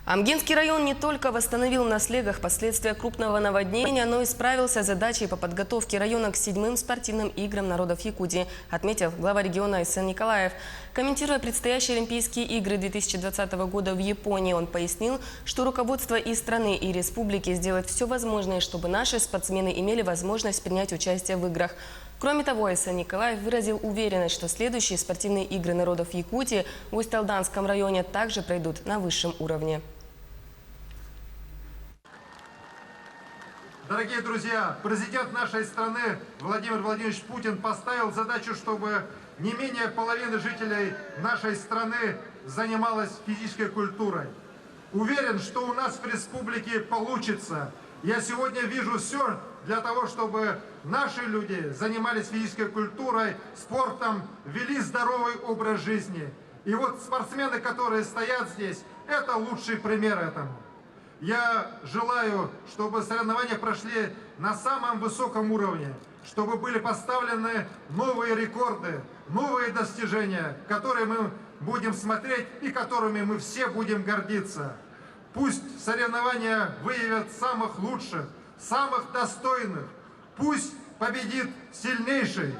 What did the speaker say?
Амгинский район не только восстановил на Слегах последствия крупного наводнения, но и справился с задачей по подготовке района к 7-м спортивным играм народов Якутии, отметил глава региона Айсен Николаев. Комментируя предстоящие Олимпийские игры 2020 года в Японии, он пояснил, что руководство и страны, и республики сделают все возможное, чтобы наши спортсмены имели возможность принять участие в играх. Кроме того, Айсен Николаев выразил уверенность, что следующие спортивные игры народов Якутии в Усть-Алданском районе также пройдут на высшем уровне. Дорогие друзья, президент нашей страны Владимир Владимирович Путин поставил задачу, чтобы не менее половины жителей нашей страны занималась физической культурой. Уверен, что у нас в республике получится. Я сегодня вижу все для того, чтобы наши люди занимались физической культурой, спортом, вели здоровый образ жизни. И вот спортсмены, которые стоят здесь, это лучший пример этому. Я желаю, чтобы соревнования прошли на самом высоком уровне, чтобы были поставлены новые рекорды, новые достижения, которые мы будем смотреть и которыми мы все будем гордиться. Пусть соревнования выявят самых лучших, самых достойных. Пусть победит сильнейший.